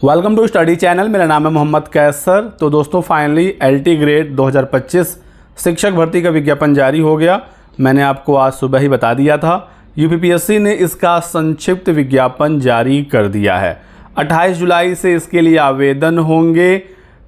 Welcome to study channel. मेरा नाम है मोहम्मद कैसर। तो दोस्तों फाइनली एलटी ग्रेड 2025 शिक्षक भर्ती का विज्ञापन जारी हो गया। मैंने आपको आज सुबह ही बता दिया था। यूपीपीएससी ने इसका संक्षिप्त विज्ञापन जारी कर दिया है। 28 जुलाई से इसके लिए आवेदन होंगे।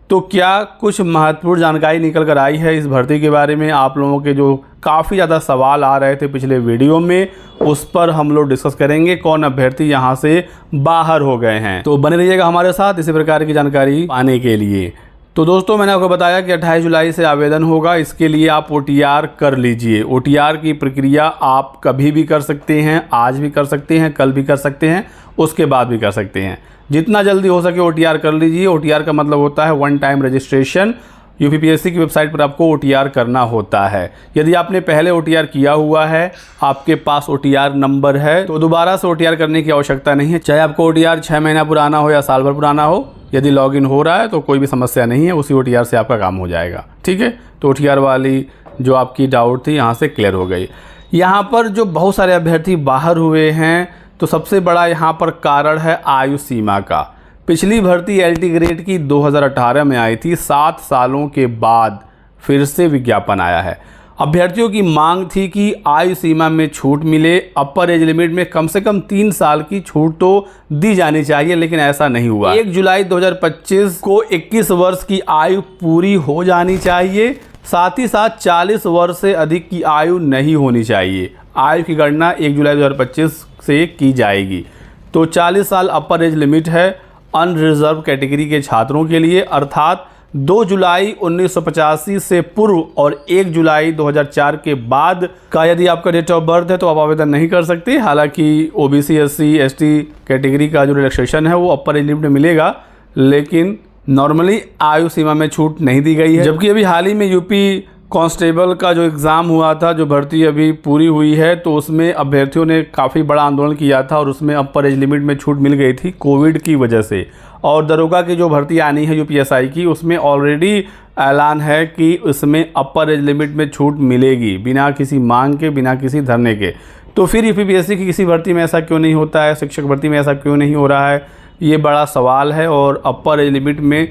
तो क्या कुछ महत्वपूर्ण जानकारी निकल कर आई है इस भर्ती के बारे में? आप लोगों के जो काफ़ी ज़्यादा सवाल आ रहे थे पिछले वीडियो में, उस पर हम लोग डिस्कस करेंगे। कौन अभ्यर्थी यहां से बाहर हो गए हैं, तो बने रहिएगा हमारे साथ इसी प्रकार की जानकारी पाने के लिए। तो दोस्तों मैंने आपको बताया कि 28 जुलाई से आवेदन होगा। इसके लिए आप OTR कर लीजिए। OTR की प्रक्रिया आप कभी भी कर सकते हैं, आज भी कर सकते हैं, कल भी कर सकते हैं, उसके बाद भी कर सकते हैं। जितना जल्दी हो सके OTR कर लीजिए। OTR का मतलब होता है वन टाइम रजिस्ट्रेशन। यूपीपीएससी की वेबसाइट पर आपको OTR करना होता है। यदि आपने पहले OTR किया हुआ है, आपके पास OTR नंबर है, तो दोबारा से OTR करने की आवश्यकता नहीं है। चाहे आपको OTR 6 महीना पुराना हो या साल भर पुराना हो, यदि लॉगिन हो रहा है तो कोई भी समस्या नहीं है। उसी OTR से आपका काम हो जाएगा। ठीक है, तो OTR वाली जो आपकी डाउट थी यहाँ से क्लियर हो गई। यहाँ पर जो बहुत सारे अभ्यर्थी बाहर हुए हैं, तो सबसे बड़ा यहाँ पर कारण है आयु सीमा का। पिछली भर्ती एलटी ग्रेड की 2018 में आई थी। 7 सालों के बाद फिर से विज्ञापन आया है। अभ्यर्थियों की मांग थी कि आयु सीमा में छूट मिले। अपर एज लिमिट में कम से कम 3 साल की छूट तो दी जानी चाहिए, लेकिन ऐसा नहीं हुआ। 1 जुलाई 2025 को 21 वर्ष की आयु पूरी हो जानी चाहिए। साथ ही साथ 40 वर्ष से अधिक की आयु नहीं होनी चाहिए। आयु की गणना 1 जुलाई 2025 से की जाएगी। तो 40 साल अपर एज लिमिट है अनरिजर्व कैटेगरी के छात्रों के लिए, अर्थात 2 जुलाई 1985 से पूर्व और 1 जुलाई 2004 के बाद का यदि आपका डेट ऑफ बर्थ है तो आप आवेदन नहीं कर सकते। हालांकि OBC SC ST कैटेगरी का जो रिलैक्सेशन है वो अपर एज लिमिट में मिलेगा, लेकिन नॉर्मली आयु सीमा में छूट नहीं दी गई है। जबकि अभी हाल ही में यूपी कांस्टेबल का जो एग्ज़ाम हुआ था, जो भर्ती अभी पूरी हुई है, तो उसमें अभ्यर्थियों ने काफ़ी बड़ा आंदोलन किया था और उसमें अपर एज लिमिट में छूट मिल गई थी कोविड की वजह से। और दरोगा की जो भर्ती आनी है UPSI की, उसमें ऑलरेडी ऐलान है कि उसमें अपर एज लिमिट में छूट मिलेगी बिना किसी मांग के, बिना किसी धरने के। तो फिर यूपीपीएससी की किसी भर्ती में ऐसा क्यों नहीं होता है, शिक्षक भर्ती में ऐसा क्यों नहीं हो रहा है, ये बड़ा सवाल है। और अपर एज लिमिट में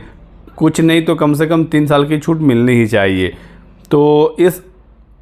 कुछ नहीं तो कम से कम 3 साल की छूट मिलनी ही चाहिए। तो इस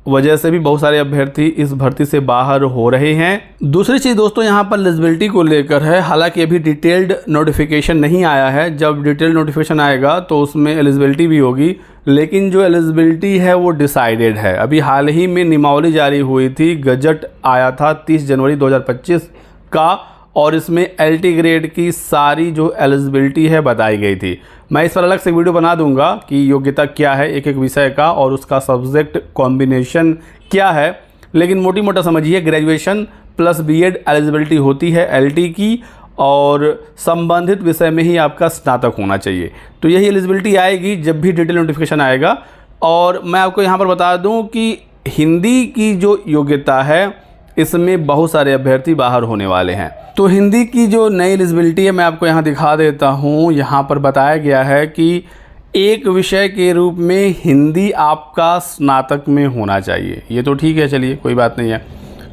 वजह से भी बहुत सारे अभ्यर्थी इस भर्ती से बाहर हो रहे हैं। दूसरी चीज़ दोस्तों यहाँ पर एलिजिबिलिटी को लेकर है। हालांकि अभी डिटेल्ड नोटिफिकेशन नहीं आया है। जब डिटेल्ड नोटिफिकेशन आएगा तो उसमें एलिजिबिलिटी भी होगी, लेकिन जो एलिजिबिलिटी है वो डिसाइडेड है। अभी हाल ही में नियमावली जारी हुई थी, गजट आया था 30 जनवरी 2025 का, और इसमें एलटी ग्रेड की सारी जो एलिजिबिलिटी है बताई गई थी। मैं इस पर अलग से वीडियो बना दूंगा कि योग्यता क्या है एक एक विषय का और उसका सब्जेक्ट कॉम्बिनेशन क्या है। लेकिन मोटी मोटा समझिए, ग्रेजुएशन प्लस बीएड एलिजिबिलिटी होती है एलटी की, और संबंधित विषय में ही आपका स्नातक होना चाहिए। तो यही एलिजिबिलिटी आएगी जब भी डिटेल नोटिफिकेशन आएगा। और मैं आपको यहाँ पर बता दूँ कि हिंदी की जो योग्यता है, इसमें बहुत सारे अभ्यर्थी बाहर होने वाले हैं। तो हिंदी की जो नई एलिजिबिलिटी है मैं आपको यहाँ दिखा देता हूँ। यहाँ पर बताया गया है कि एक विषय के रूप में हिंदी आपका स्नातक में होना चाहिए। ये तो ठीक है, चलिए कोई बात नहीं है।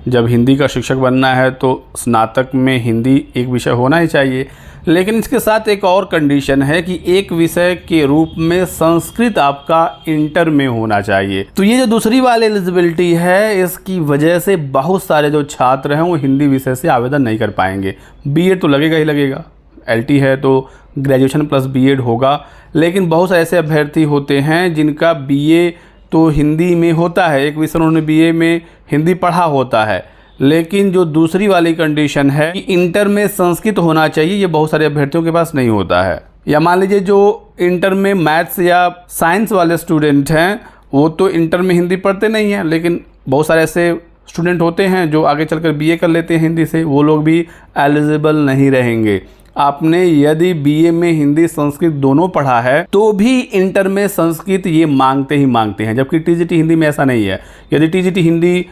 जब हिंदी का शिक्षक बनना है तो स्नातक में हिंदी एक विषय होना ही चाहिए। लेकिन इसके साथ एक और कंडीशन है कि एक विषय के रूप में संस्कृत आपका इंटर में होना चाहिए। तो ये जो दूसरी वाली एलिजिबिलिटी है, इसकी वजह से बहुत सारे जो छात्र हैं वो हिंदी विषय से आवेदन नहीं कर पाएंगे। बीएड तो लगेगा ही लगेगा, एलटी है तो ग्रेजुएशन प्लस बीएड होगा। लेकिन बहुत सारे ऐसे अभ्यर्थी होते हैं जिनका बीए तो हिंदी में होता है, एक विषय उन्होंने बीए में हिंदी पढ़ा होता है, लेकिन जो दूसरी वाली कंडीशन है कि इंटर में संस्कृत होना चाहिए, ये बहुत सारे अभ्यर्थियों के पास नहीं होता है। या मान लीजिए जो इंटर में मैथ्स या साइंस वाले स्टूडेंट हैं, वो तो इंटर में हिंदी पढ़ते नहीं हैं, लेकिन बहुत सारे ऐसे स्टूडेंट होते हैं जो आगे चलकर बीए कर लेते हैं हिंदी से, वो लोग भी एलिजिबल नहीं रहेंगे। आपने यदि बीए में हिंदी संस्कृत दोनों पढ़ा है तो भी इंटर में संस्कृत ये मांगते ही मांगते हैं, जबकि टीजीटी हिंदी में ऐसा नहीं है। यदि टीजीटी हिंदी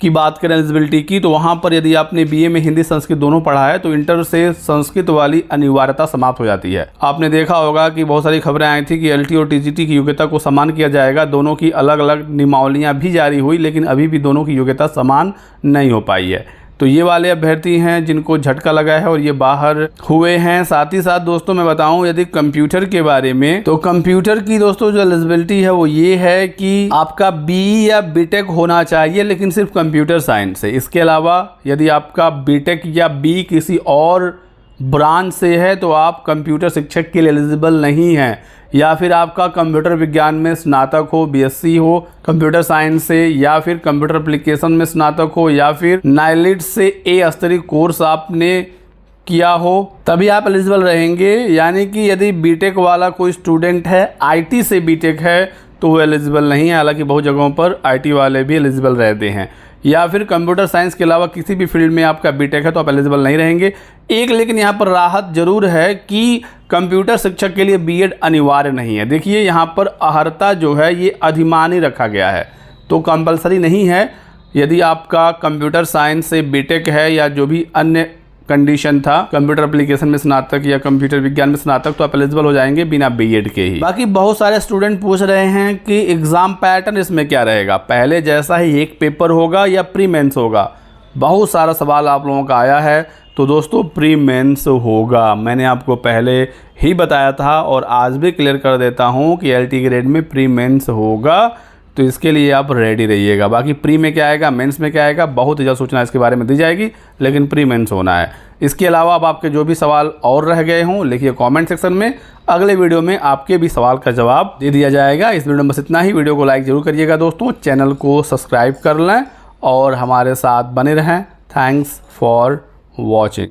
की बात करें एलिजिबिलिटी की, तो वहाँ पर यदि आपने बीए में हिंदी संस्कृत दोनों पढ़ा है तो इंटर से संस्कृत वाली अनिवार्यता समाप्त हो जाती है। आपने देखा होगा कि बहुत सारी खबरें आई थी कि एलटी और टीजीटी की योग्यता को समान किया जाएगा। दोनों की अलग अलग नियमावलियाँ भी जारी हुई, लेकिन अभी भी दोनों की योग्यता समान नहीं हो पाई है। तो ये वाले अभ्यर्थी हैं जिनको झटका लगा है और ये बाहर हुए हैं। साथ ही साथ दोस्तों मैं बताऊं यदि कंप्यूटर के बारे में, तो कंप्यूटर की दोस्तों जो एलिजिबिलिटी है वो ये है कि आपका बीई या बीटेक होना चाहिए, लेकिन सिर्फ कंप्यूटर साइंस से। इसके अलावा यदि आपका बीटेक या बी किसी और ब्रांच से है तो आप कंप्यूटर शिक्षक के लिए एलिजिबल नहीं हैं, या फिर आपका कंप्यूटर विज्ञान में स्नातक हो, बीएससी हो कंप्यूटर साइंस से, या फिर कंप्यूटर एप्लीकेशन में स्नातक हो, या फिर नाइलिट से ए स्तरीय कोर्स आपने किया हो, तभी आप एलिजिबल रहेंगे। यानी कि यदि बीटेक वाला कोई स्टूडेंट है, आईटी से बीटेक है, तो वो एलिजिबल नहीं है। हालांकि बहुत जगहों पर आईटी वाले भी एलिजिबल रहते हैं। या फिर कंप्यूटर साइंस के अलावा किसी भी फील्ड में आपका बीटेक है तो आप एलिजिबल नहीं रहेंगे। एक लेकिन यहाँ पर राहत जरूर है कि कंप्यूटर शिक्षक के लिए बीएड अनिवार्य नहीं है। देखिए यहाँ पर अर्हता जो है ये अधिमानी रखा गया है, तो कंपलसरी नहीं है। यदि आपका कंप्यूटर साइंस से बीटेक है या जो भी अन्य कंडीशन था, कंप्यूटर एप्लीकेशन में स्नातक या कंप्यूटर विज्ञान में स्नातक, तो आप एलिजिबल हो जाएंगे बिना बीएड के ही। बाकी बहुत सारे स्टूडेंट पूछ रहे हैं कि एग्जाम पैटर्न इसमें क्या रहेगा, पहले जैसा ही एक पेपर होगा या प्री मेंस होगा। बहुत सारा सवाल आप लोगों का आया है, तो दोस्तों प्री मेंस होगा। मैंने आपको पहले ही बताया था और आज भी क्लियर कर देता हूँ कि एलटी ग्रेड में प्री मेंस होगा, तो इसके लिए आप रेडी रहिएगा। बाकी प्री में क्या आएगा, मेंस में क्या आएगा, बहुत ही जल्द सूचना इसके बारे में दी जाएगी, लेकिन प्री मेंस होना है। इसके अलावा अब आपके जो भी सवाल और रह गए हों लिखिए कमेंट सेक्शन में, अगले वीडियो में आपके भी सवाल का जवाब दे दिया जाएगा। इस वीडियो में बस इतना ही। वीडियो को लाइक जरूर करिएगा दोस्तों, चैनल को सब्सक्राइब कर लें और हमारे साथ बने रहें। Thanks for watching.